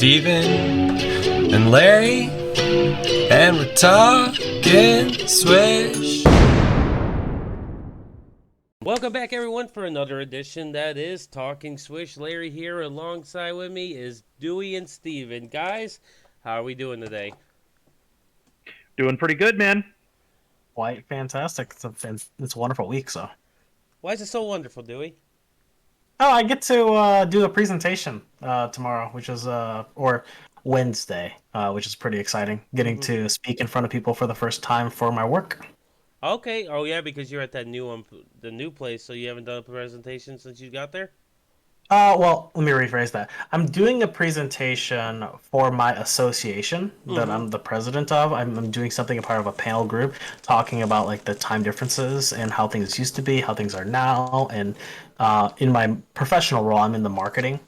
Steven and Larry, and we're talking Swish. Welcome back, everyone, for another edition that is Talking Swish. Larry here. Alongside with me is Dewey and Steven. Guys, how are we doing today? Doing pretty good, man. Quite fantastic. It's a wonderful week, so. Why is it so wonderful, Dewey? Oh, I get to do a presentation tomorrow, which is or Wednesday, which is pretty exciting. Getting to speak in front of people for the first time for my work. Okay. Oh, yeah, because you're at that new one, the new place, so you haven't done a presentation since you got there? Well, let me rephrase that. I'm doing a presentation for my association that I'm the president of. I'm doing something a part of a panel group talking about like the time differences and how things used to be, how things are now, and in my professional role, I'm in the marketing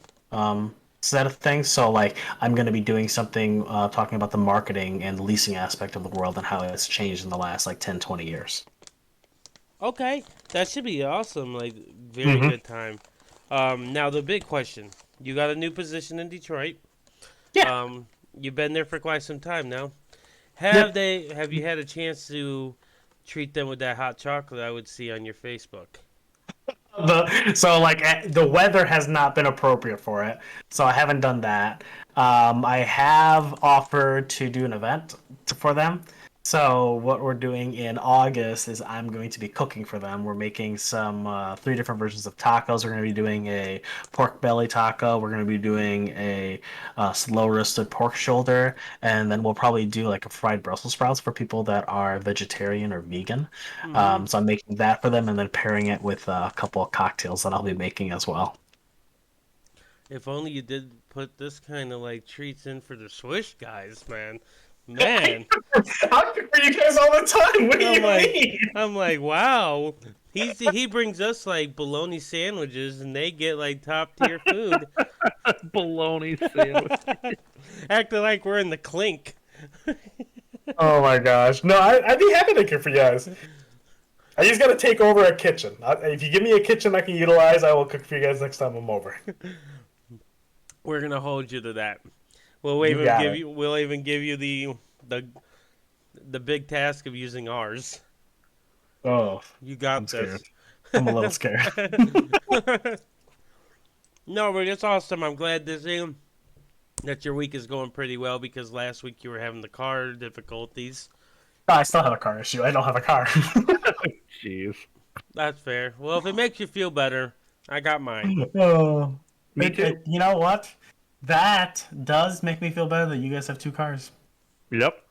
set of things. So like I'm going to be doing something talking about the marketing and leasing aspect of the world and how it's changed in the last like 10, 20 years. Okay. That should be awesome. Like, very good time. Now, the big question. You got a new position in Detroit. Yeah. You've been there for quite some time now. Have you had a chance to treat them with that hot chocolate I would see on your Facebook? The weather has not been appropriate for it, so I haven't done that. I have offered to do an event for them. So what we're doing in August is I'm going to be cooking for them. We're making some 3 different versions of tacos. We're going to be doing a pork belly taco. We're going to be doing a slow roasted pork shoulder, and then we'll probably do like a fried Brussels sprouts for people that are vegetarian or vegan. So I'm making that for them, and then pairing it with a couple of cocktails that I'll be making as well. If only you did put this kind of like treats in for the Swish guys, man. Man. I cook for you guys all the time. What do you mean? I'm like, wow. He brings us like bologna sandwiches, and they get like top tier food. Bologna sandwich. Acting like we're in the clink. Oh my gosh. No, I'd be happy to cook for you guys. I just gotta take over a kitchen. If you give me a kitchen I can utilize, I will cook for you guys next time I'm over. We're gonna hold you to that. We'll even give you the big task of using ours. Oh, You got I'm this. scared. I'm a little scared. No, but it's awesome. I'm glad that your week is going pretty well, because last week you were having the car difficulties. I still have a car issue. I don't have a car. Jeez. That's fair. Well, if it makes you feel better, I got mine. Oh, Me too. You know what? That does make me feel better that you guys have 2 cars. Yep.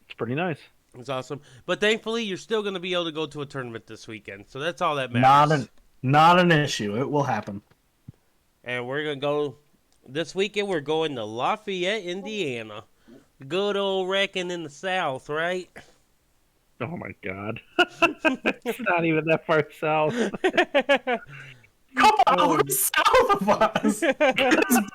It's pretty nice. It's awesome. But thankfully, you're still going to be able to go to a tournament this weekend. So that's all that matters. Not an issue. It will happen. And we're going to go this weekend. We're going to Lafayette, Indiana. Good old wrecking in the South, right? Oh my god. It's not even that far south. Couple hours south of us.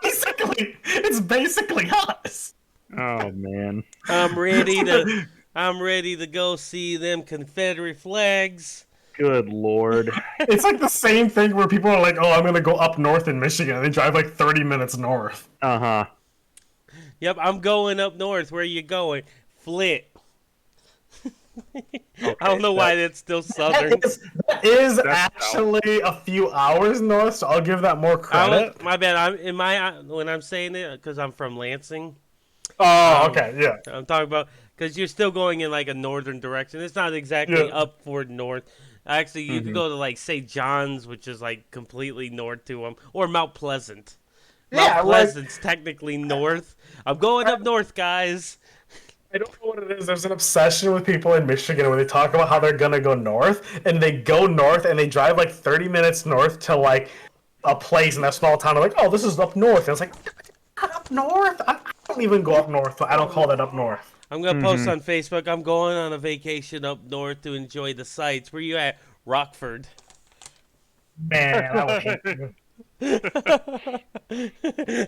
It's basically us. Oh man. I'm ready to go see them Confederate flags. Good lord. It's like the same thing where people are like, "Oh, I'm gonna go up north in Michigan," and they drive like 30 minutes north. Uh-huh. Yep, I'm going up north. Where you going? Flit. Okay, I don't know why that's still southern. That is actually a few hours north, so I'll give that more credit. My bad. When I'm saying it, because I'm from Lansing. Oh, okay, yeah. I'm talking about, because you're still going in like a northern direction. It's not exactly up for north. Actually, you could go to like St. John's, which is like completely north to them, or Mount Pleasant. Mount Pleasant's technically north. I'm going up north, guys. I don't know what it is. There's an obsession with people in Michigan where they talk about how they're gonna go north, and they go north and they drive like 30 minutes north to like a place in that small town. They're like, "Oh, this is up north." And it's like, not up north. I don't even go up north. I don't call that up north. I'm gonna post on Facebook. I'm going on a vacation up north to enjoy the sights. Where you at? Rockford. Man, I would hate you.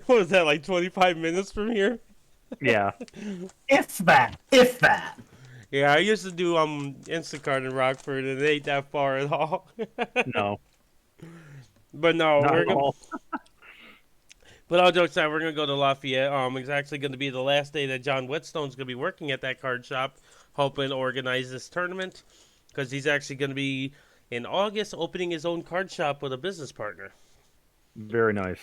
What was that, like 25 minutes from here? Yeah. If that. Yeah, I used to do Instacart in Rockford, and it ain't that far at all. No. But no, Not at all. But all jokes aside, we're gonna go to Lafayette. It's actually gonna be the last day that John Whetstone's gonna be working at that card shop, helping organize this tournament, because he's actually gonna be in August opening his own card shop with a business partner. Very nice.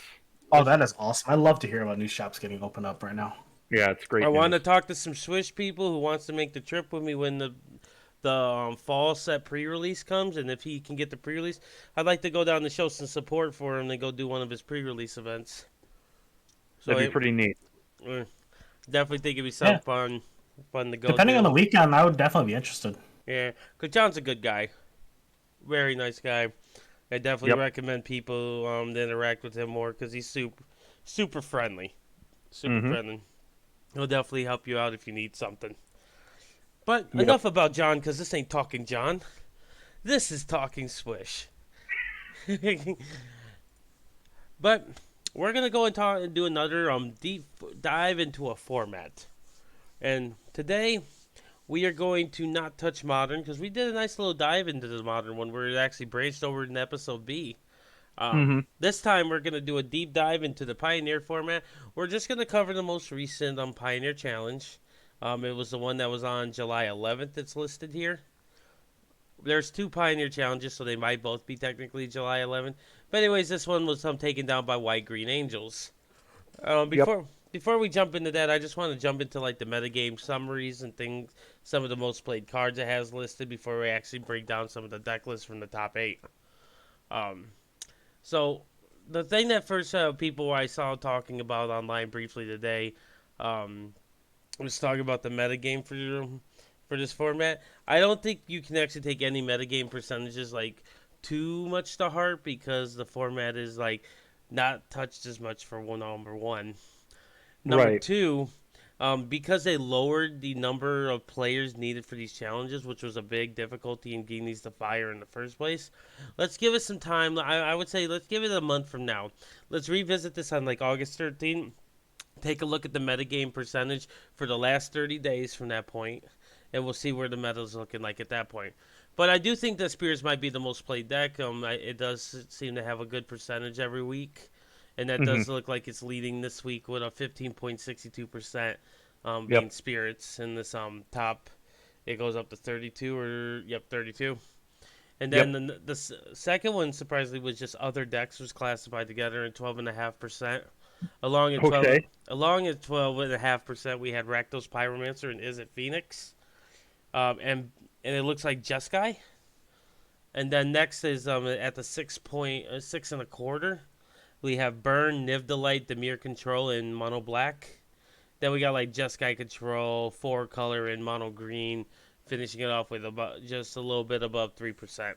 Oh, that is awesome. I love to hear about new shops getting opened up right now. Yeah, it's great. I want to news. talk to some Swish people who wants to make the trip with me when the fall set pre-release comes, and if he can get the pre-release, I'd like to go down to show some support for him and go do one of his pre-release events. So That'd be pretty neat. definitely think it'd be something fun to go. Depending do. on the weekend, I would definitely be interested. Yeah, because John's a good guy, very nice guy. I definitely recommend people to interact with him more because he's super friendly, super friendly. He'll definitely help you out if you need something. But enough about John, because this ain't talking John. This is talking Swish. But we're gonna go and do another deep dive into a format. And today we are going to not touch modern because we did a nice little dive into the modern one where it actually branched over in episode B. This time we're going to do a deep dive into the Pioneer format. We're just going to cover the most recent Pioneer Challenge. It was the one that was on July 11th that's listed here. There's 2 Pioneer Challenges, so they might both be technically July 11th. But anyways, this one was taken down by White Green Angels. Before we jump into that, I just want to jump into like the metagame summaries and things, some of the most played cards it has listed before we actually break down some of the deck lists from the top 8. So the thing that first people I saw talking about online briefly today was talking about the metagame for this format. I don't think you can actually take any metagame percentages like too much to heart because the format is like not touched as much for number one. Number two, because they lowered the number of players needed for these challenges, which was a big difficulty in getting these to fire in the first place. Let's give it some time. I would say let's give it a month from now. Let's revisit this on like August 13th. Take a look at the metagame percentage for the last 30 days from that point, and we'll see where the meta's looking like at that point. But I do think that Spears might be the most played deck. It does seem to have a good percentage every week. And that does look like it's leading this week with a 15.62% being Spirits in this top. It goes up to 32 32. And then the second one surprisingly was just other decks was classified together at 12.5%. Along at 12.5%, we had Rakdos Pyromancer and Is It Phoenix, and it looks like Jeskai. And then next is at the 6.625. We have Burn, Nivdalite, Demir Control, and Mono Black. Then we got like Jeskai Control, 4-color, and Mono Green, finishing it off with just a little bit above 3%.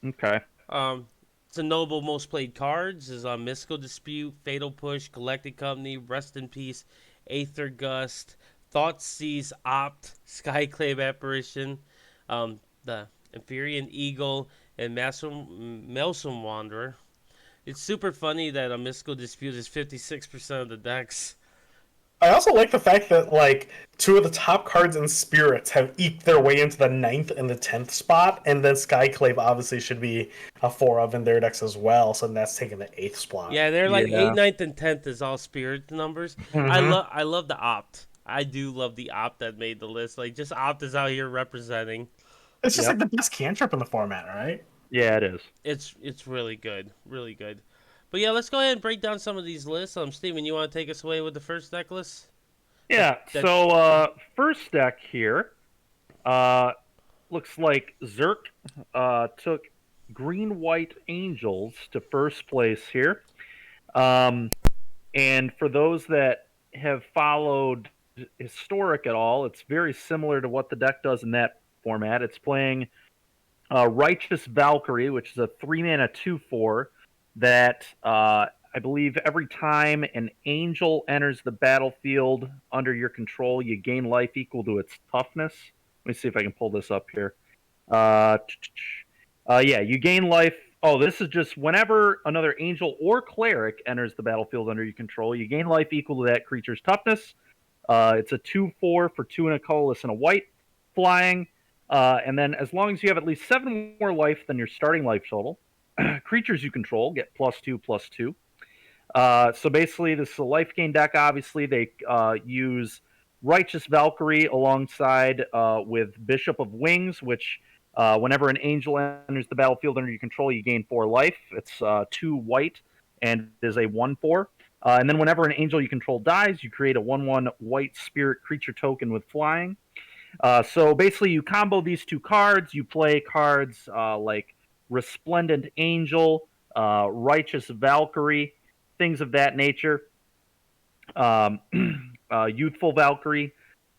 Okay. The noble most played cards is Mystical Dispute, Fatal Push, Galactic Company, Rest in Peace, Aether Gust, Thoughtseize, Opt, Skyclave Apparition, the Empyrean Eagle, and Maelstrom Wanderer. It's super funny that a Mystical Dispute is 56% of the decks. I also like the fact that like 2 of the top cards in Spirits have eked their way into the 9th and the 10th spot, and then Skyclave obviously should be a 4 of in their decks as well, so that's taking the 8th spot. Yeah, they're like 8th, 9th, and 10th is all Spirit numbers. I love the Opt. I do love the Opt that made the list. Like, just Opt is out here representing. It's just like the best cantrip in the format, right? Yeah, it is. It's really good, really good. But yeah, let's go ahead and break down some of these lists. Steven, you want to take us away with the first deck list? Yeah. So first deck here, looks like Zerk took Green White Angels to first place here. And for those that have followed Historic at all, it's very similar to what the deck does in that format. It's playing Righteous Valkyrie, which is a 3-mana 2/4 that I believe every time an angel enters the battlefield under your control, you gain life equal to its toughness. Let me see if I can pull this up here. Yeah, you gain life. Oh, this is just whenever another angel or cleric enters the battlefield under your control, you gain life equal to that creature's toughness. It's a 2/4 for 2 and a colorless and a white, flying. And then as long as you have at least 7 more life than your starting life total, creatures you control get +2/+2. So basically, this is a life gain deck. Obviously, they use Righteous Valkyrie alongside with Bishop of Wings, which whenever an angel enters the battlefield under your control, you gain 4 life. It's 2 white and is a 1/4. And then whenever an angel you control dies, you create a 1/1 white spirit creature token with flying. So basically, you combo these 2 cards. You play cards like Resplendent Angel, Righteous Valkyrie, things of that nature. Youthful Valkyrie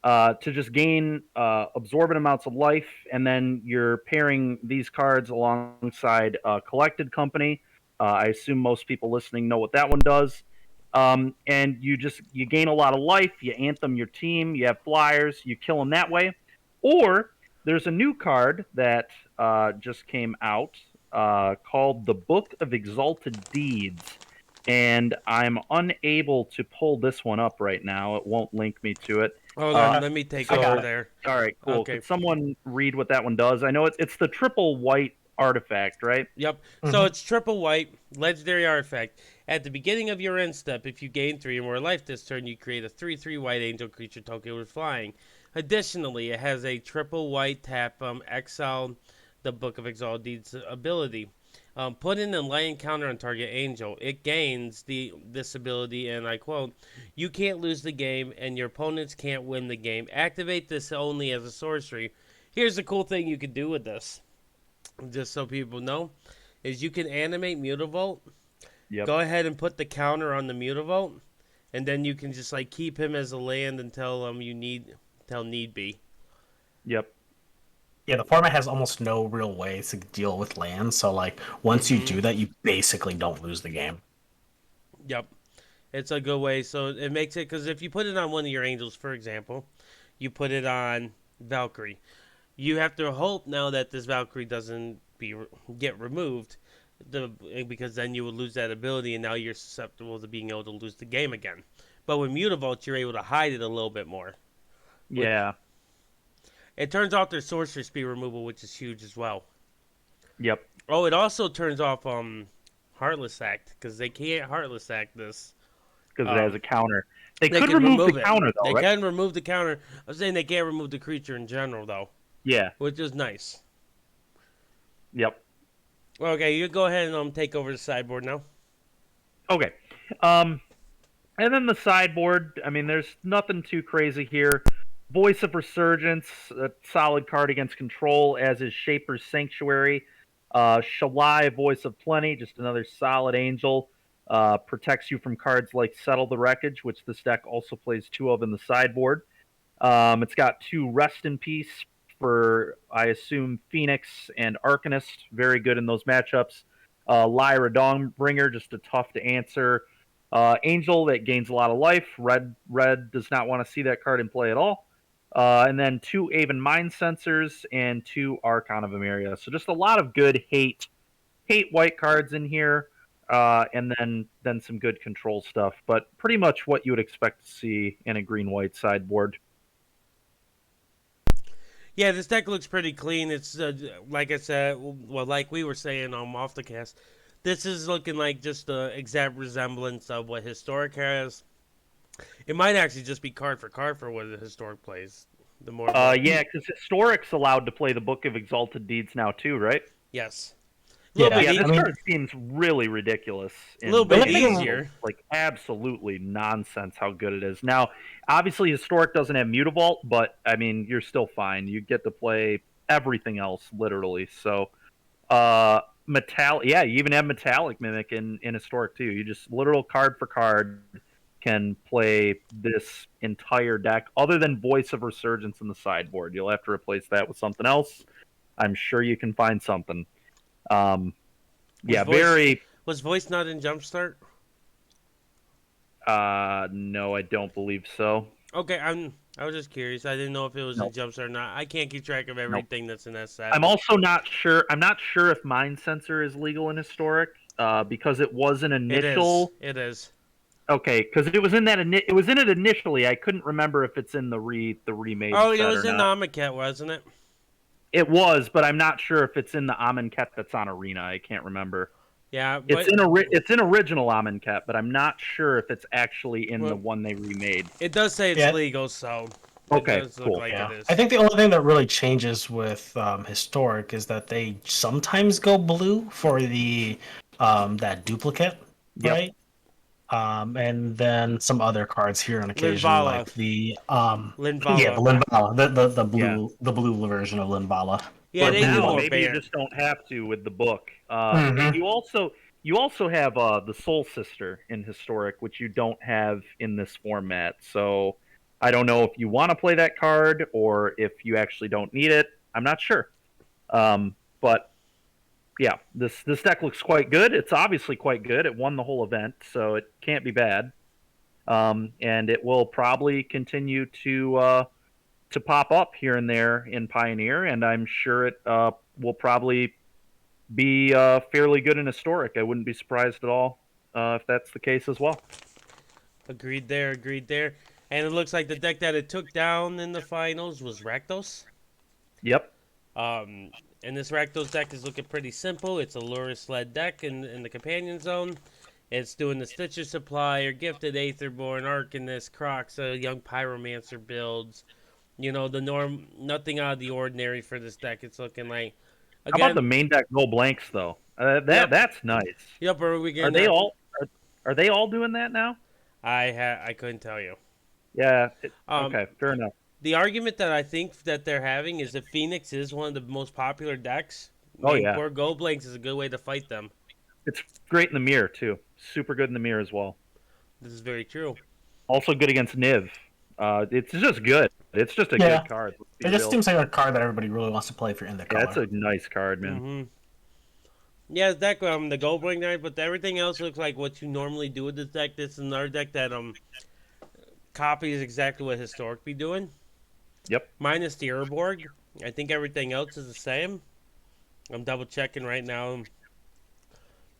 to just gain absorbent amounts of life, and then you're pairing these cards alongside Collected Company. I assume most people listening know what that one does. And you gain a lot of life. You anthem your team. You have flyers. You kill them that way. Or there's a new card that just came out called the Book of Exalted Deeds. And I'm unable to pull this one up right now. It won't link me to it. Hold on, let me take over there. All right, cool. Okay. Could someone read what that one does? I know it's the triple white artifact, right? Yep. So it's triple white, legendary artifact. At the beginning of your end step, if you gain 3 or more life this turn, you create a 3/3 white angel creature token with flying. Additionally, it has a triple white tap exile the Book of Exalted Deeds ability. Put in a lion counter on target angel. It gains this ability, and I quote, "You can't lose the game, and your opponents can't win the game. Activate this only as a sorcery." Here's the cool thing you can do with this, just so people know, is you can animate Mutavolt. Yep. Go ahead and put the counter on the Mutavolt, and then you can just like keep him as a land until need be. Yep. Yeah, the format has almost no real ways to deal with lands, so like once you do that, you basically don't lose the game. Yep. It's a good way. So it makes it, because if you put it on one of your angels, for example, you put it on Valkyrie, you have to hope now that this Valkyrie doesn't get removed, because then you would lose that ability, and now you're susceptible to being able to lose the game again. But with Mutavolt, you're able to hide it a little bit more. Yeah. It turns off their sorcery speed removal, which is huge as well. Yep. Oh, it also turns off Heartless Act, because they can't Heartless Act this. Because it has a counter. They could can remove the it. counter, though, They right? can remove the counter. I'm saying they can't remove the creature in general, though. Yeah. Which is nice. Yep. Okay, you go ahead and take over the sideboard now. Okay. And then the sideboard, I mean, there's nothing too crazy here. Voice of Resurgence, a solid card against control, as is Shaper's Sanctuary. Shalai, Voice of Plenty, just another solid angel. Protects you from cards like Settle the Wreckage, which this deck also plays 2 of in the sideboard. It's got 2 Rest in Peace for, I assume, Phoenix and Arcanist. Very good in those matchups. Lyra Dawnbringer, just a tough to answer. Angel that gains a lot of life. Red does not want to see that card in play at all. And then 2 Aven Mind Sensors and 2 Archon of Emeria. So just a lot of good hate white cards in here. And then some good control stuff. But pretty much what you would expect to see in a green-white sideboard. Yeah, this deck looks pretty clean. It's like I said, well, like we were saying off the cast, this is looking like just the exact resemblance of what Historic has. It might actually just be card for what the Historic plays. The more, yeah, because Historic's allowed to play the Book of Exalted Deeds now too, right? yes, Yeah, this card seems really ridiculous. A little bit easier. Like, absolutely nonsense how good it is. Now, obviously, Historic doesn't have Mutavault, but, I mean, you're still fine. You get to play everything else, literally. So, Metallic, yeah, you even have Metallic Mimic in Historic, too. You just, literal card for card, can play this entire deck, other than Voice of Resurgence in the sideboard. You'll have to replace that with something else. I'm sure you can find something. Was Voice not in Jumpstart? No, I don't believe so. Okay, I was just curious. I didn't know if it was in Jumpstart or not. I can't keep track of everything that's in that set. I'm also not sure. I'm not sure if Mind Sensor is legal in Historic, because it was an initial. It is. Okay, because it was in that. It was in it initially. I couldn't remember if it's in the remade. Oh, it was in Amonkhet, wasn't it? It was, but I'm not sure if it's in the Amonkhet that's on Arena. I can't remember. Yeah, It's in original Amonkhet, but I'm not sure if it's actually in the Well, one they remade. it does say it's Yeah. legal, so Okay, it does look cool. like Yeah, it is. I think the only thing that really changes with historic is that they sometimes go blue for the that duplicate, Yep. right? And then some other cards here on occasion, Linvala. like the yeah, the Linvala. Linvala, the Yeah. blue version of Linvala. Yeah, But they do now more maybe you ban. just don't have to with the book. And Mhm. you also have the Soul Sister in historic, which you don't have in this format. So I don't know if you want to play that card or if you actually don't need it. I'm not sure. But yeah, this deck looks quite good. It's obviously quite good. It won the whole event, so it can't be bad. And it will probably continue to pop up here and there in Pioneer, and I'm sure it will probably be fairly good in Historic. I wouldn't be surprised at all if that's the case as well. Agreed there, agreed there. And it looks like the deck that it took down in the finals was Rakdos. Yep. And this Rakdos deck is looking pretty simple. It's a Lurus-led deck in the Companion Zone. It's doing the Stitcher Supplier, Gifted Aetherborn, Arcanist, Croxa, Young Pyromancer builds. You know, the norm, nothing out of the ordinary for this deck. It's looking like, How about the main deck no blanks though? That's nice. Yep, are we Are getting they that? all are they all doing that now? I couldn't tell you. Yeah. Um, Okay, fair enough. The argument that I think that they're having is that Phoenix is one of the most popular decks. Oh, yeah. Core Gold Blanks is a good way to fight them. It's great in the mirror too. Super good in the mirror as well. This is very true. Also good against Niv. It's just good. It's just a Yeah. good card. Let's be It just real. seems like a card that everybody really wants to play if you're in the color. Yeah, it's a nice card, man. Mm-hmm. Yeah, it's deck the Gold Blank deck, but everything else looks like what you normally do with this deck. This is another deck that copies exactly what Historic be doing. Yep. Minus the Urborg. I think everything else is the same. I'm double checking right now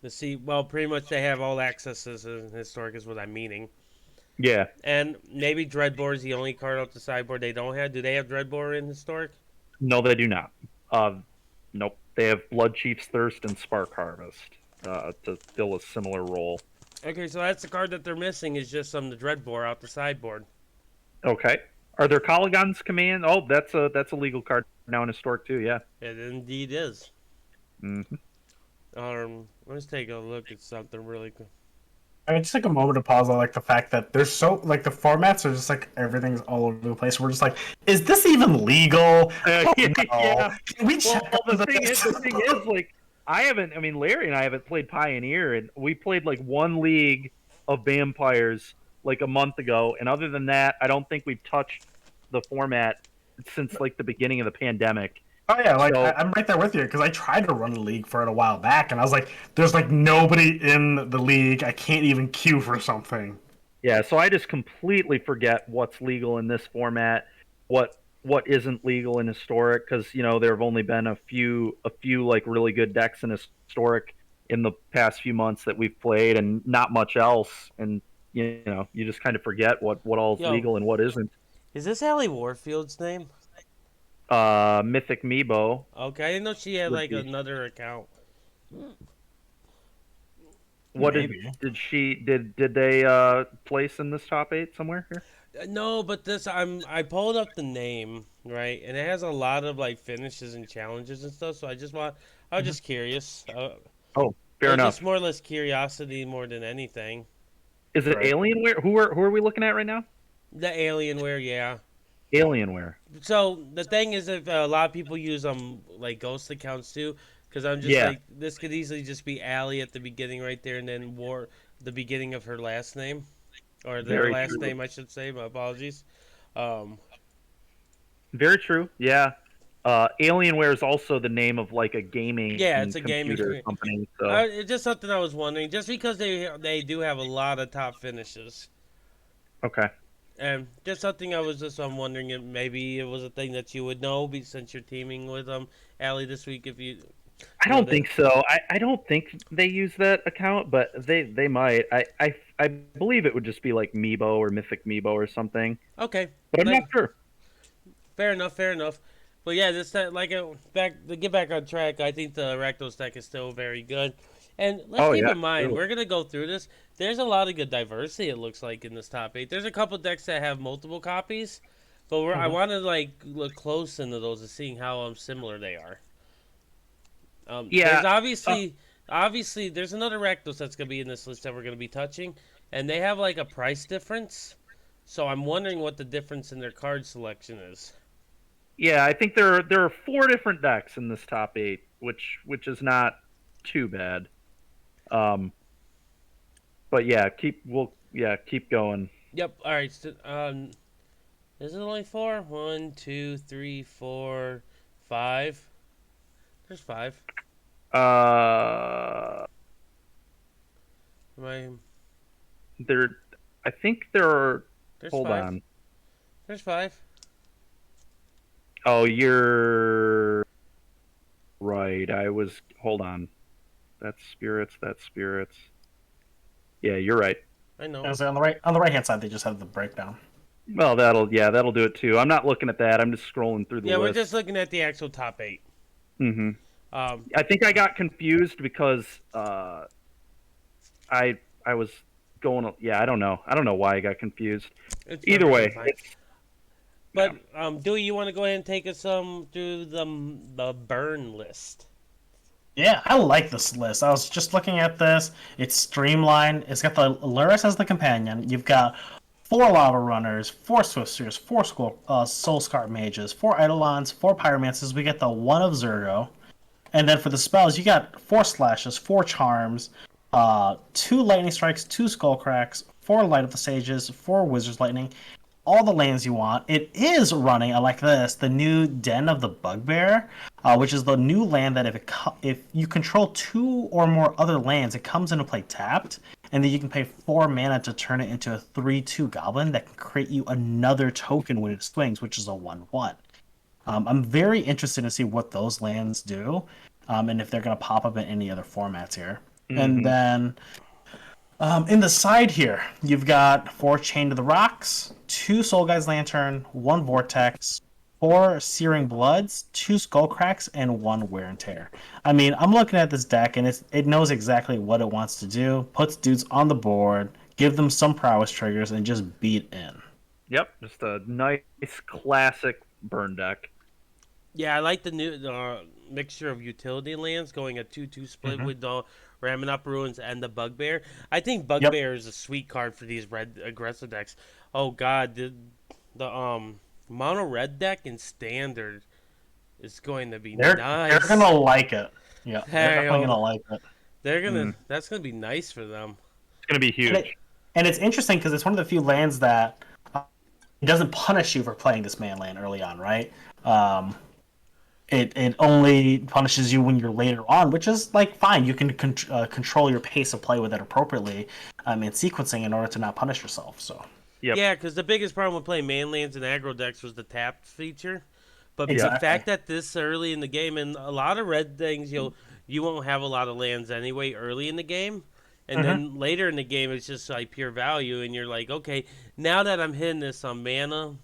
to see. Well, pretty much they have all accesses in Historic is what I'm meaning. Yeah. And maybe Dreadbore is the only card off the sideboard they don't have. Do they have Dreadbore in Historic? No, they do not. Nope. They have Blood Chief's Thirst and Spark Harvest to fill a similar role. Okay, so that's the card that they're missing is just the Dreadbore out the sideboard. Okay. Are there Colligon's Command? Oh, that's a legal card now in Historic too. Yeah. It indeed is. Mm-hmm. Let's take a look at something really quick. I mean, just like a moment to pause on like the fact that there's so like the formats are just like everything's all over the place. We're just like, is this even legal? Oh, no. Yeah. Can we check Well, on the thing this? is, like, Larry and I haven't played Pioneer, and we played like one league of vampires like a month ago, and other than that, I don't think we've touched the format since like the beginning of the pandemic. Oh yeah, like So- I'm right there with you because I tried to run a league for it a while back, and I was like, "There's like nobody in the league. I can't even queue for something." Yeah, so I just completely forget what's legal in this format, what isn't legal in Historic, because there have only been a few like really good decks in Historic in the past few months that we've played, and not much else. And you just kind of forget what all's legal and what isn't. Is this Allie Warfield's name? Mythic Meebo. Okay, I didn't know she had Would like be. another account. What Maybe. did they place in this top 8 somewhere here? No, but I pulled up the name, right, and it has a lot of like finishes and challenges and stuff. So I was just curious. Oh, fair enough. Just more or less curiosity more than anything. Is it Right. Alienware? Who are we looking at right now? The Alienware, yeah. Alienware. So the thing is, if a lot of people use like ghost accounts too, because I'm just Yeah. like this could easily just be Allie at the beginning right there, and then the beginning of her last name, or the Very last true. name I should say. My apologies. Very true. Yeah. Alienware is also the name of like a gaming Yeah, it's a gaming computer company. So It's just something I was wondering, just because they do have a lot of top finishes, okay. and just something I'm wondering if maybe it was a thing that you would know, since you're teaming with Allie this week. If you, I don't think so. I don't think they use that account, but they might. I believe it would just be like Meebo or Mythic Meebo or something, okay, but I'm not sure. Fair enough. But yeah, this to get back on track. I think the Rakdos deck is still very good. And let's keep yeah, in mind, true. we're going to go through this. There's a lot of good diversity, it looks like, in this top 8. There's a couple decks that have multiple copies, but I want to like look close into those and seeing how similar they are. Yeah, There's obviously, there's another Rakdos that's going to be in this list that we're going to be touching, and they have like a price difference. So I'm wondering what the difference in their card selection is. Yeah, I think there are 4 different decks in this top 8, which is not too bad. But yeah, keep going. Yep. All right. So, is it only 4? 1, 2, 3, 4, 5. There's 5. Am I? I think there are. There's Hold 5. on. There's 5. Oh, you're right. Hold on. That's spirits. Yeah, you're right. I know. I was on the right hand side. They just have the breakdown. Well, that'll do it too. I'm not looking at that. I'm just scrolling through the Yeah, list. we're just looking at the actual top 8. Mm-hmm. I think I got confused because I was going. Yeah, I don't know. I don't know why I got confused. Either way. But Dewey, you want to go ahead and take us through the burn list? Yeah, I like this list. I was just looking at this. It's streamlined. It's got the Luris as the companion. You've got 4 Lava Runners, 4 Swifters, 4 Soul Scar Mages, 4 Eidolons, 4 Pyromancers. We get the 1 of Zergo. And then for the spells, you got 4 Slashes, 4 Charms, 2 Lightning Strikes, 2 Skullcracks, 4 Light of the Sages, 4 Wizard's Lightning. All the lands you want. It is running, I like this, the new Den of the Bugbear, which is the new land that if you control 2 or more other lands, it comes into play tapped, and then you can pay 4 mana to turn it into a 3/2 goblin that can create you another token when it swings, which is a 1/1. I'm very interested to see what those lands do, and if they're going to pop up in any other formats here. Mm-hmm. And then in the side here, you've got 4 Chain to the Rocks, 2 Soul Guy's Lantern, 1 Vortex, 4 Searing Bloods, 2 Skullcracks, and 1 Wear and Tear. I mean, I'm looking at this deck, and it knows exactly what it wants to do. Puts dudes on the board, give them some prowess triggers, and just beat in. Yep, just a nice classic burn deck. Yeah, I like the new mixture of utility lands going a 2/2 split with the Ramming Up Ruins and the Bugbear. I think Bugbear is a sweet card for these red aggressive decks. Oh god, the mono red deck in standard is going to be nice. They're gonna like it. Yeah, they're definitely gonna like it. They're gonna. That's gonna be nice for them. It's gonna be huge. And it's interesting because it's one of the few lands that doesn't punish you for playing this man land early on, right? It only punishes you when you're later on, which is like fine. You can control your pace of play with it appropriately in sequencing in order to not punish yourself. So yeah, because the biggest problem with playing man lands and aggro decks was the tap feature. But exactly. the fact that this early in the game, and a lot of red things, you won't have a lot of lands anyway early in the game, and then later in the game it's just like pure value, and you're like, okay, now that I'm hitting this mana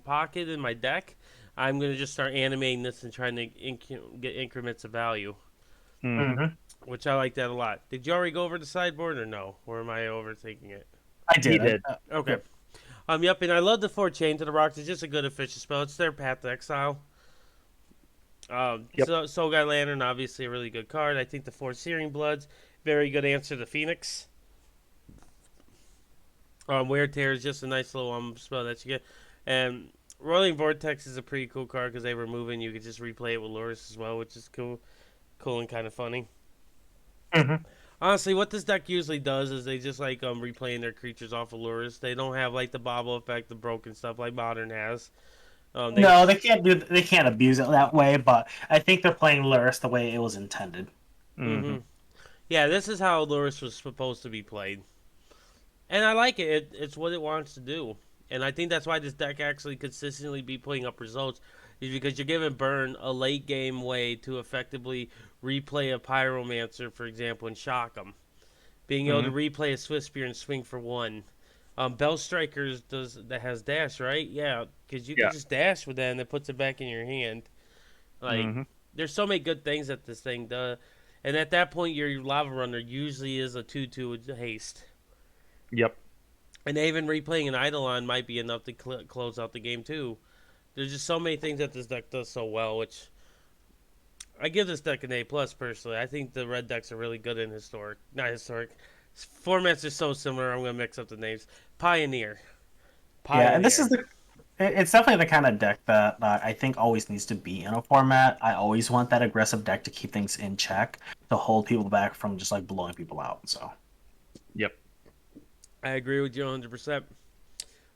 pocket in my deck, I'm going to just start animating this and trying to get increments of value. Which I like that a lot. Did you already go over the sideboard or no? Or am I overthinking it? I did. He did. Okay. Yep, and I love the 4 Chain to the Rocks. It's just a good efficient spell. It's their Path to Exile. Soul Guy Lantern, obviously a really good card. I think the 4 Searing Bloods, very good answer to Phoenix. Wear Tear is just a nice little spell that you get. And Rolling Vortex is a pretty cool card because they remove it and you can just replay it with Luris as well, which is cool and kind of funny. Honestly, what this deck usually does is they just like replaying their creatures off of Luris. They don't have like the bobble effect, the broken stuff like Modern has. No, they can't abuse it that way. But I think they're playing Luris the way it was intended. Yeah, this is how Luris was supposed to be played, and I like it. It's what it wants to do. And I think that's why this deck actually consistently be putting up results, is because you're giving Burn a late game way to effectively replay a Pyromancer, for example, and shock them. Being able to replay a Swift Spear and swing for 1. Bell Strikers that has dash, right? Yeah, because you can just dash with that and it puts it back in your hand. Like, there's so many good things that this thing does. And at that point, your Lava Runner usually is a 2/2 with haste. Yep. And even replaying an Eidolon might be enough to close out the game, too. There's just so many things that this deck does so well, which I give this deck an A+, personally. I think the red decks are really good in Historic. Not Historic. Formats are so similar, I'm going to mix up the names. Pioneer. Yeah, and this is it's definitely the kind of deck that I think always needs to be in a format. I always want that aggressive deck to keep things in check, to hold people back from just like blowing people out. So, Yep. I agree with you 100%.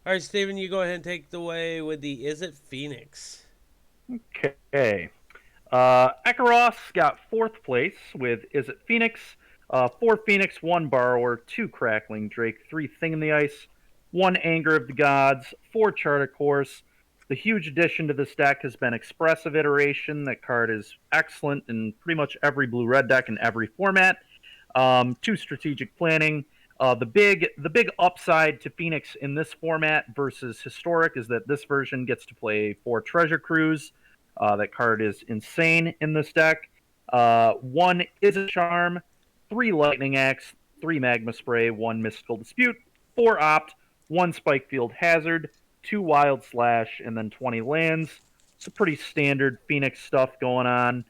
All right, Steven, you go ahead and take the way with the Is It Phoenix? Okay. Ekaros got 4th place with Is It Phoenix? 4 Phoenix, 1 Borrower, 2 Crackling Drake, 3 Thing in the Ice, 1 Anger of the Gods, 4 Charter Course. The huge addition to this deck has been Expressive Iteration. That card is excellent in pretty much every blue-red deck in every format. 2 Strategic Planning. The big upside to Phoenix in this format versus Historic is that this version gets to play 4 Treasure Cruise. That card is insane in this deck. 1 is a Charm, 3 Lightning Axe, 3 Magma Spray, 1 Mystical Dispute, 4 Opt, 1 Spike Field Hazard, 2 Wild Slash, and then 20 lands. It's a pretty standard Phoenix stuff going on.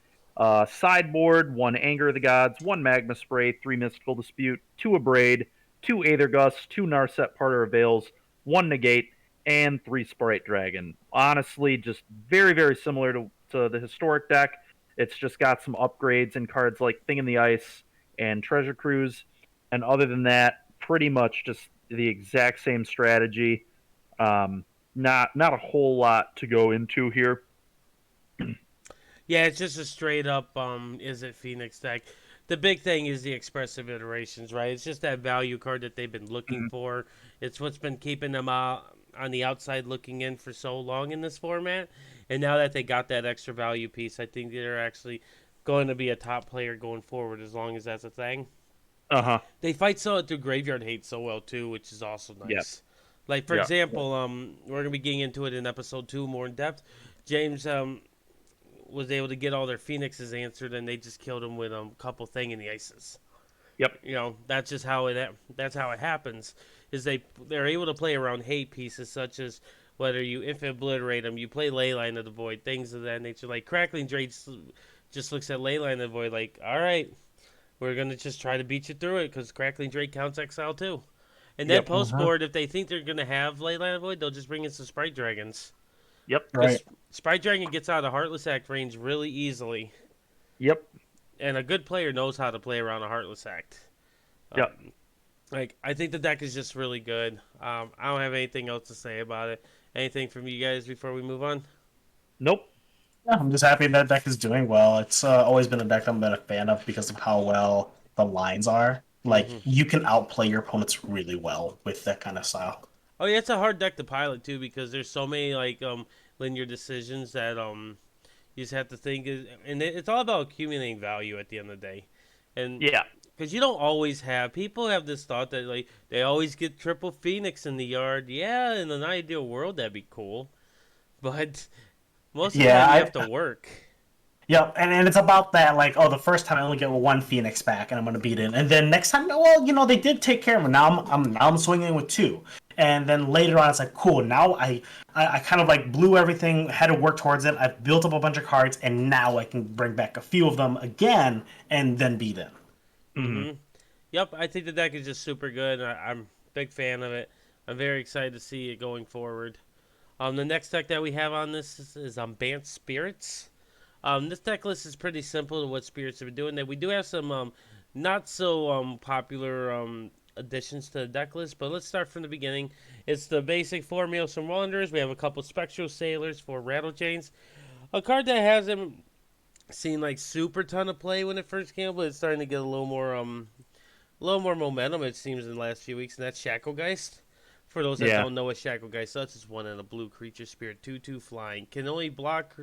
Sideboard, 1 Anger of the Gods, 1 Magma Spray, 3 Mystical Dispute, 2 Abrade, 2 Aether Gust, 2 Narset Parter of Veils, 1 Negate, and 3 Sprite Dragon. Honestly, just very, very similar to the Historic deck. It's just got some upgrades in cards like Thing in the Ice and Treasure Cruise. And other than that, pretty much just the exact same strategy. Not a whole lot to go into here. Yeah, it's just a straight up Is It Phoenix deck. The big thing is the expressive iterations, right? It's just that value card that they've been looking for. It's what's been keeping them out on the outside looking in for so long in this format. And now that they got that extra value piece, I think they're actually going to be a top player going forward as long as that's a thing. Uh-huh. They fight through graveyard hate so well too, which is also nice. Yep. Like for Yep. example, we're gonna be getting into it in episode 2 more in depth. James was able to get all their Phoenixes answered, and they just killed him with a couple Thing in the Ices. Yep. You know, that's just how it happens. Is they're able to play around hate pieces such as whether you Infinite Obliterate them, you play Leyline of the Void, things of that nature. Like Crackling Drake just looks at Leyline of the Void like, all right, we're gonna just try to beat you through it because Crackling Drake counts Exile too. And then Yep. post board, if they think they're gonna have Leyline of the Void, they'll just bring in some Sprite Dragons. Yep. right. Sprite Dragon gets out of Heartless Act range really easily. Yep. And a good player knows how to play around a Heartless Act. Yep. Like, I think the deck is just really good. I don't have anything else to say about it. Anything from you guys before we move on? Nope. Yeah, I'm just happy that deck is doing well. It's always been a deck I've been a fan of because of how well the lines are. Like, you can outplay your opponents really well with that kind of style. Oh yeah, it's a hard deck to pilot too because there's so many like linear decisions that you just have to think, and it's all about accumulating value at the end of the day. And Yeah. because you don't always have people have this thought that like they always get triple Phoenix in the yard. Yeah, in an ideal world that'd be cool, but most of the time you have to work. Yep, and it's about that, like, oh, the first time I only get 1 Phoenix back, and I'm gonna beat it, and then next time, well, you know, they did take care of it. Now I'm swinging with 2, and then later on, it's like, cool. Now I kind of like blew everything, had to work towards it. I've built up a bunch of cards, and now I can bring back a few of them again, and then beat it. Mm-hmm. Yep, I think the deck is just super good. I'm a big fan of it. I'm very excited to see it going forward. The next deck that we have on this is Bant Spirits. This deck list is pretty simple to what Spirits have been doing. We do have some not so popular additions to the deck list, but let's start from the beginning. It's the basic 4 Meals from Wanderers. We have a couple Spectral Sailors, 4 Rattle Chains. A card that hasn't seen like super ton of play when it first came, but it's starting to get a little more momentum, it seems, in the last few weeks, and that's Shacklegeist. For those that don't know what Shacklegeist does, it's 1 and a blue creature spirit, 2/2 flying. Can only block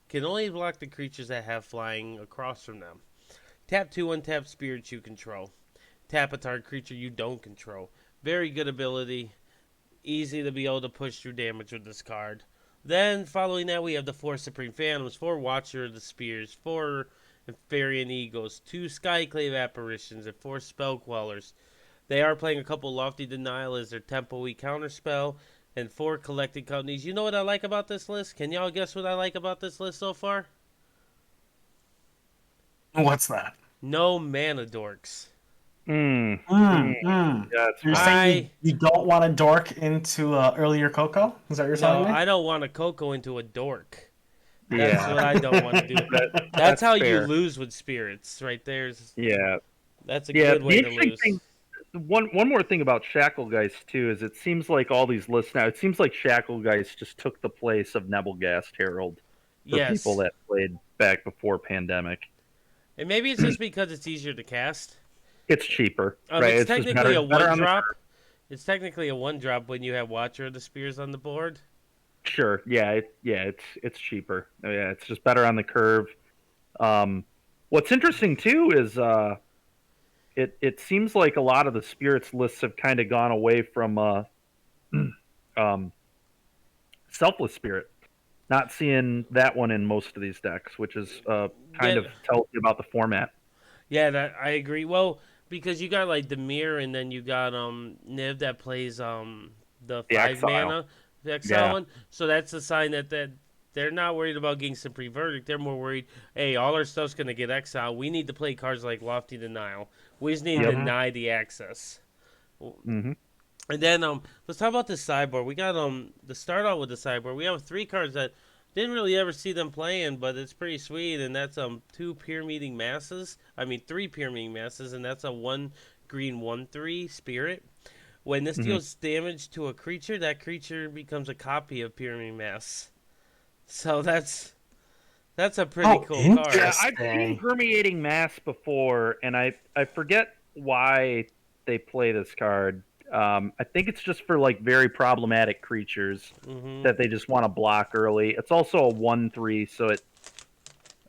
the creatures that have flying across from them. Tap 2 untap spirits you control. Tap a target creature you don't control. Very good ability. Easy to be able to push through damage with this card. Then, following that, we have the 4 Supreme Phantoms, 4 Watcher of the Spears, 4 Inferior Eagles, 2 Skyclave Apparitions, and 4 Spellquellers. They are playing a couple Lofty Denial as their Tempo-y counterspell, and 4 Collected Companies. You know what I like about this list? Can y'all guess what I like about this list so far? What's that? No Mana Dorks. Mm. You're That's saying you don't want to dork into earlier Coco? Is that what you're No, telling me? I don't want a Coco into a Dork. That's Yeah. what I don't want to do. That's That's how fair. you lose with spirits, right there. Yeah. That's a Yeah. good The way to interesting lose. thing, one more thing about Shacklegeist too is it seems like all these lists now. It seems like Shacklegeist just took the place of Nebelgast Herald for Yes. people that played back before pandemic. And maybe it's just because it's easier to cast. It's cheaper, right? It's just technically a better on the 1-drop. curve. It's technically a 1-drop when you have Watcher of the Spears on the board. Sure, yeah, it's cheaper. Yeah, it's just better on the curve. What's interesting too is it seems like a lot of the spirits lists have kind of gone away from selfless spirit. Not seeing that one in most of these decks, which is kind of tells you about the format. Yeah, that I agree. Well, because you got like Demir, and then you got Niv that plays the 5 Exile. mana, the Exile Yeah. one. So that's a sign that they're not worried about getting some pre-verdict. They're more worried, hey, all our stuff's gonna get exiled. We need to play cards like Lofty Denial. We just need to deny the access. Mm-hmm. And then let's talk about the sideboard. We got to start out with the sideboard. We have 3 cards that didn't really ever see them playing, but it's pretty sweet. And that's 2 Peer Meeting Masses. I mean 3 Peer Meeting Masses, and that's a 1 green 1/3 Spirit. When this deals damage to a creature, that creature becomes a copy of Peer Meeting Mass. So that's a pretty cool card. Yeah, I've seen Permeating Mass before, and I forget why they play this card. I think it's just for like very problematic creatures that they just want to block early. It's also a 1/3, so it.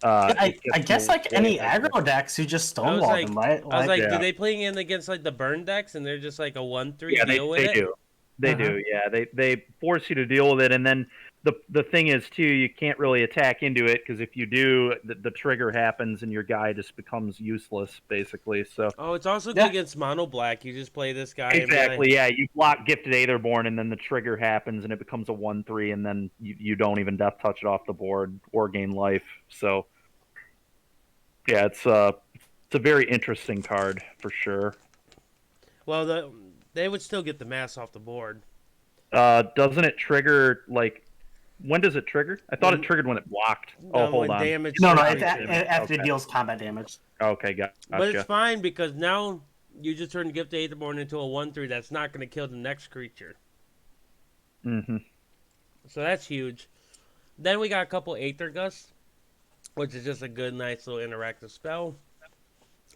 I guess like any aggro decks, you just stonewall them, right? I was like, yeah. do they play in against like the burn decks, and they're just like a 1/3 Yeah, deal with they it? do. They do. Yeah, they force you to deal with it, and then the thing is too, you can't really attack into it because if you do, the trigger happens and your guy just becomes useless basically. So it's also good against mono black. You just play this guy. exactly, yeah. You block Gifted Aetherborn, and then the trigger happens, and it becomes a 1/3, and then you don't even death touch it off the board or gain life. So yeah, it's a very interesting card for sure. Well, they would still get the mass off the board. Doesn't it trigger like? When does it trigger? I thought it triggered when it blocked. Hold on. Damage No, to after creature. it deals combat damage. Okay, gotcha. But it's fine because now you just turn Gifted Aetherborn into a 1/3 that's not going to kill the next creature. Mm-hmm. So that's huge. Then we got a couple Aether Gusts, which is just a good, nice little interactive spell.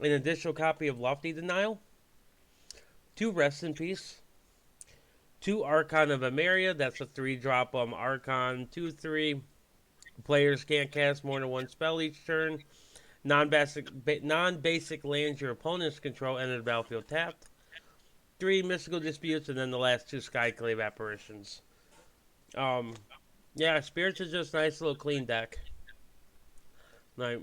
An additional copy of Lofty Denial. 2 Rest in Peace. 2 Archon of Emeria. That's a 3-drop Archon 2/3. Players can't cast more than 1 spell each turn. Non-basic lands your opponents control enter the battlefield tapped. 3 Mystical Disputes, and then the last 2 Skyclave Apparitions. Yeah, Spirits is just a nice little clean deck. Like,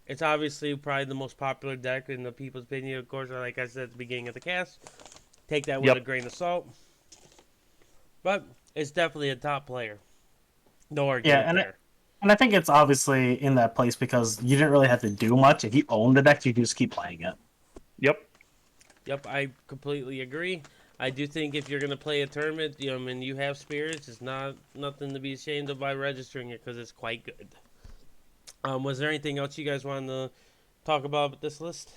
it's obviously probably the most popular deck in the people's opinion, of course, like I said at the beginning of the cast. Take that with a grain of salt. But it's definitely a top player. No argument there. And I think it's obviously in that place because you didn't really have to do much. If you own the deck, you can just keep playing it. Yep, I completely agree. I do think if you're going to play a tournament, and you have spirits, it's nothing to be ashamed of by registering it because it's quite good. Was there anything else you guys wanted to talk about with this list?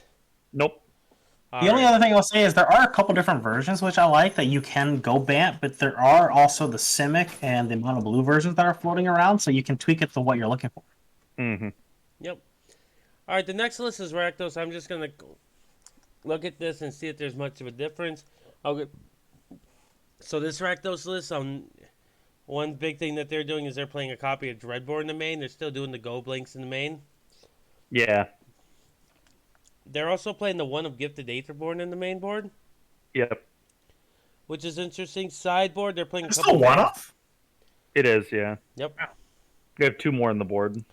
Nope. The only other thing I'll say is there are a couple different versions which I like that you can go BANT, but there are also the Simic and the Mono Blue versions that are floating around, so you can tweak it to what you're looking for. Mm-hmm. Yep. All right, the next list is Rakdos. I'm just going to look at this and see if there's much of a difference. So this Rakdos list, one big thing that they're doing is they're playing a copy of Dreadbore in the main. They're still doing the Go Blinks in the main. Yeah. They're also playing the one of Gifted Aetherborn in the main board. Yep. Which is interesting. Sideboard, they're playing a It's couple still one off? It is, yeah. Yep. We have 2 more on the board.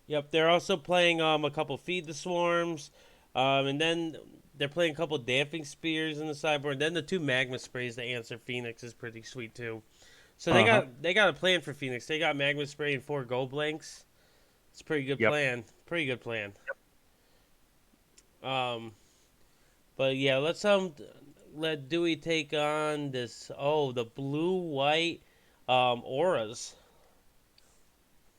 Yep, they're also playing a couple Feed the Swarms, and then they're playing a couple Damping Spears in the sideboard. And then the 2 Magma Sprays to answer Phoenix is pretty sweet too. So they got a plan for Phoenix. They got Magma Spray and 4 Gold Blanks. It's a pretty good Yep. plan. Pretty good plan. Um, but yeah, let's let Dewey take on this. Oh, the blue white auras.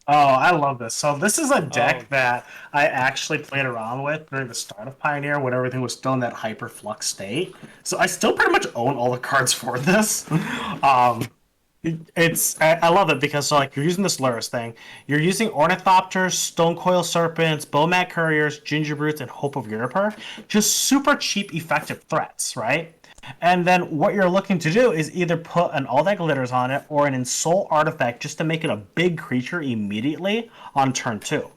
Oh, I love this. So this is a deck Oh. that I actually played around with during the start of Pioneer when everything was still in that hyper flux state. So I still pretty much own all the cards for this. Um, I love it because so like you're using this Lurus thing, you're using Ornithopters, Stonecoil Serpents, Bowmat Couriers, Ginger Brutes, and Hope of Europer. Just super cheap, effective threats, right? And then what you're looking to do is either put an All That Glitters on it or an Insult artifact just to make it a big creature immediately on turn 2.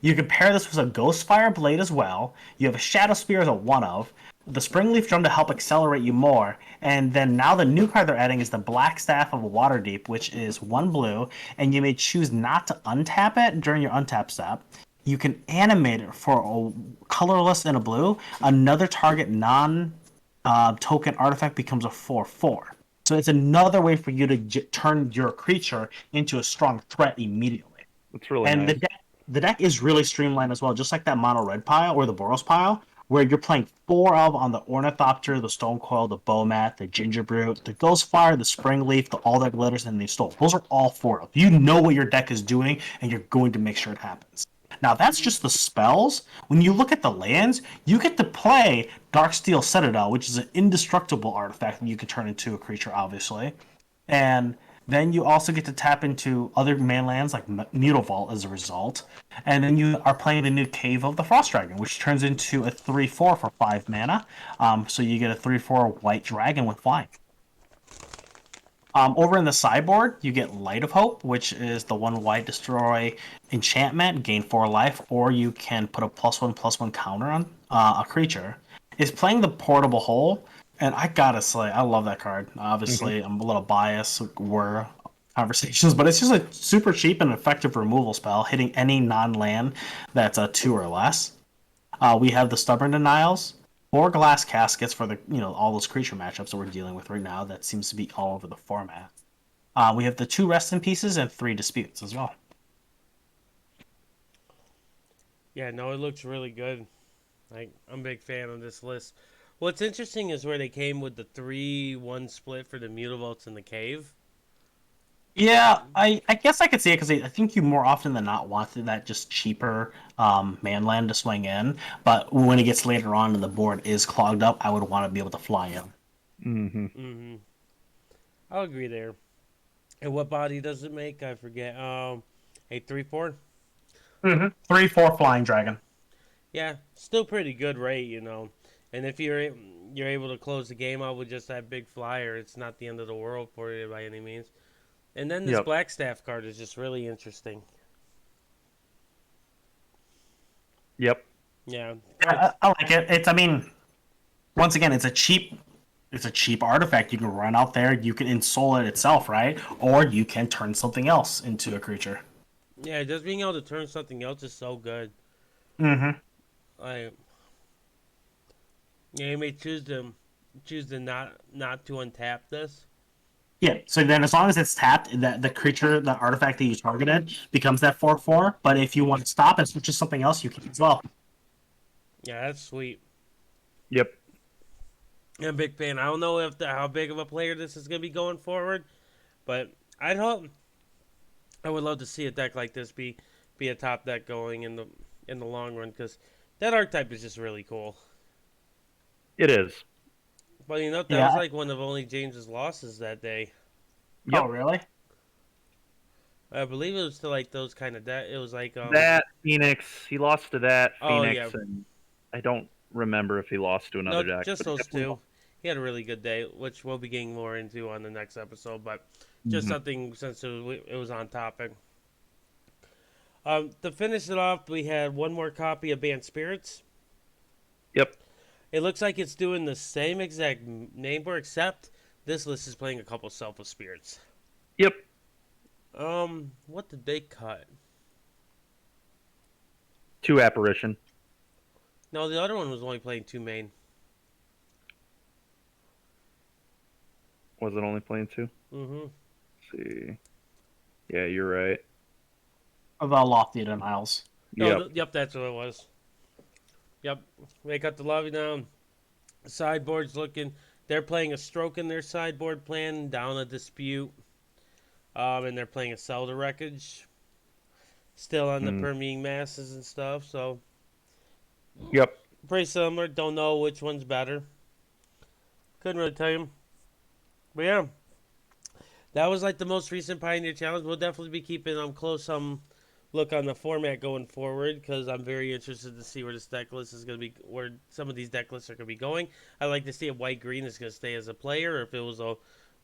You can pair this with a Ghostfire Blade as well. You have a Shadow Spear as a one of, the Springleaf Drum to help accelerate you more, and then now the new card they're adding is the Black Staff of Waterdeep, which is 1 blue, and you may choose not to untap it during your untap step. You can animate it for a colorless and a blue. Another target token artifact becomes a 4/4. So it's another way for you to turn your creature into a strong threat immediately. It's really And nice. the deck is really streamlined as well, just like that mono red pile or the Boros pile, where you're playing 4 of on the Ornithopter, the Stonecoil, the Bowmat, the Ginger Brute, the Ghostfire, the Springleaf, the All That Glitters, and the Stole. Those are all 4 of. You know what your deck is doing, and you're going to make sure it happens. Now that's just the spells. When you look at the lands, you get to play Darksteel Citadel, which is an indestructible artifact that you can turn into a creature, obviously. And then you also get to tap into other manlands like Mutavault as a result. And then you are playing the new Cave of the Frost Dragon, which turns into a 3/4 for 5 mana. So you get a 3/4 white dragon with flying. Over in the sideboard, you get Light of Hope, which is the 1 white destroy enchantment, gain 4 life, or you can put a +1/+1 counter on a creature. It's playing the Portable Hole, and I gotta say, I love that card. Obviously, I'm a little biased. We're conversations, but it's just a super cheap and effective removal spell, hitting any non-land that's a 2 or less. We have the Stubborn Denials, 4 Glass Caskets for the all those creature matchups that we're dealing with right now. That seems to be all over the format. We have the 2 Rest in Pieces and 3 Disputes as well. Yeah, no, it looks really good. I'm a big fan of this list. What's interesting is where they came with the 3-1 split for the Mutavaults in the cave. Yeah, I guess I could see it because I think you more often than not wanted that just cheaper manland to swing in. But when it gets later on and the board is clogged up, I would want to be able to fly in. Mm-hmm. I'll agree there. And what body does it make? I forget. A 3/4? 3/4 Flying Dragon. Yeah, still pretty good rate, And if you're able to close the game out with just that big flyer, it's not the end of the world for you by any means. And then this Yep. Black Staff card is just really interesting. Yep. Yeah. I like it. Once again, it's a cheap artifact. You can run out there, you can insole it itself, right? Or you can turn something else into a creature. Yeah, just being able to turn something else is so good. Mm-hmm. You may choose to not to untap this. Yeah, so then as long as it's tapped, that the creature, the artifact that you targeted becomes that 4/4. But if you want to stop and switch to something else, you can as well. Yeah, that's sweet. Yep. I'm a big fan. I don't know how big of a player this is gonna be going forward, but I would love to see a deck like this be a top deck going in the long run because that archetype is just really cool. It is. But that Yeah. was like one of only James's losses that day. Yep. Oh, really? I believe it was to like those kind of deck. It was like That Phoenix, he lost to that Oh, Phoenix, yeah. and I don't remember if he lost to another no, deck. just but those definitely two. He had a really good day, which we'll be getting more into on the next episode. But just something since it was on topic. To finish it off, we had one more copy of Banned Spirits. Yep. It looks like it's doing the same exact name board, except this list is playing a couple Selfless Spirits. Yep. What did they cut? 2 apparition. No, the other one was only playing 2 main. Was it only playing 2? Mm-hmm. Let's see. Yeah, you're right. Of Lofty Denials. No, Yep. yep, that's what it was. Yep, they got the lobby down. Sideboard's looking. They're playing a stroke in their sideboard plan, down a dispute. And they're playing a Sell to Wreckage. Still on the permeating masses and stuff, so. Yep. Pretty similar. Don't know which one's better. Couldn't really tell you. But yeah. That was like the most recent Pioneer Challenge. We'll definitely be keeping close look on the format going forward, because I'm very interested to see where this deck list is going to be, where some of these deck lists are going to be going. I'd like to see if White Green is going to stay as a player, or if it was a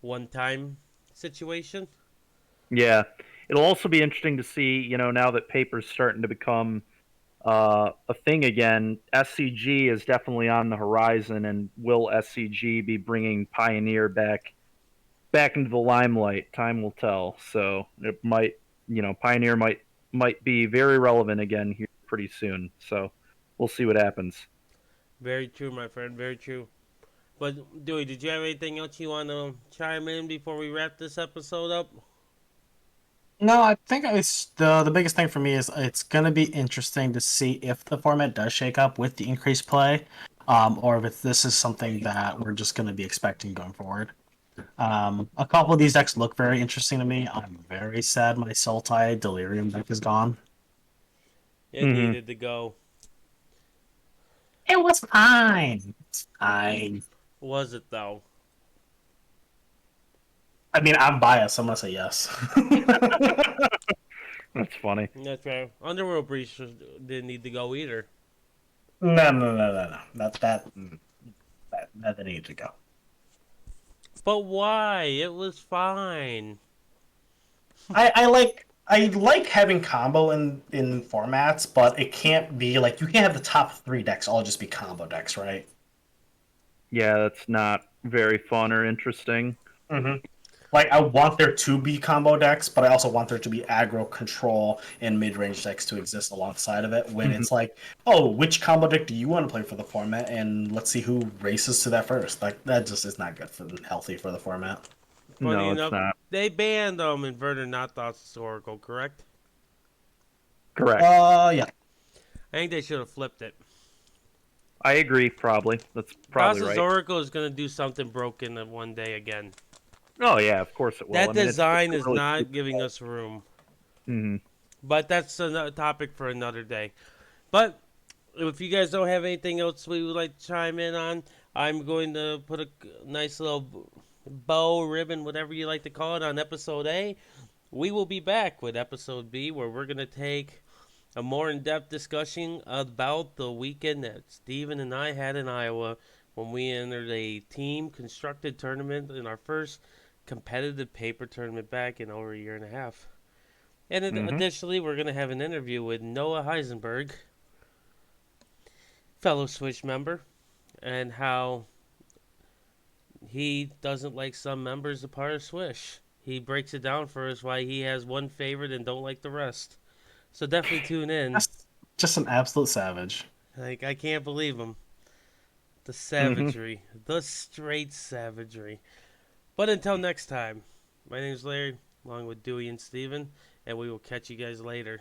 one-time situation. Yeah. It'll also be interesting to see, now that paper's starting to become a thing again. SCG is definitely on the horizon, and will SCG be bringing Pioneer back into the limelight? Time will tell. So it might, Pioneer might be very relevant again here pretty soon. So we'll see what happens. Very true, my friend. Very true. But Dewey, did you have anything else you want to chime in before we wrap this episode up? No, I think it's the biggest thing for me is it's gonna be interesting to see if the format does shake up with the increased play, or if this is something that we're just gonna be expecting going forward. A couple of these decks look very interesting to me. I'm very sad my Sultai Delirium deck is gone. It needed to go. It was fine. It's fine. Was it, though? I mean, I'm biased, so I'm gonna say yes. That's funny. That's right. Underworld Breach didn't need to go either. No. That didn't need to go. But why? It was fine. I like having combo in formats, but it can't be like you can't have the top 3 decks all just be combo decks, right? Yeah, that's not very fun or interesting. Mm-hmm. Like I want there to be combo decks, but I also want there to be aggro control and mid-range decks to exist alongside of it. When it's like, oh, which combo deck do you want to play for the format, and let's see who races to that first. Like that just is not good for healthy for the format. Funny No, enough, it's not. they banned Inverter Not Thoughts Oracle, correct? Correct. Yeah. I think they should have flipped it. I agree, probably. That's probably Thoughts right. Oracle is going to do something broken one day again. Oh, yeah, of course it will. That I mean, design it's is really not stupid. giving us room. Mm-hmm. But that's another topic for another day. But if you guys don't have anything else we would like to chime in on, I'm going to put a nice little bow, ribbon, whatever you like to call it, on episode A. We will be back with episode B, where we're going to take a more in-depth discussion about the weekend that Steven and I had in Iowa when we entered a team-constructed tournament in our first competitive paper tournament back in over a year and a half. And additionally, we're going to have an interview with Noah Heisenberg, fellow Swish member, and how he doesn't like some members a part of Swish. He breaks it down for us why he has one favorite and don't like the rest. So definitely tune in. Just an absolute savage. Like, I can't believe him. The savagery. The straight savagery. But until next time, my name is Larry, along with Dewey and Steven, and we will catch you guys later.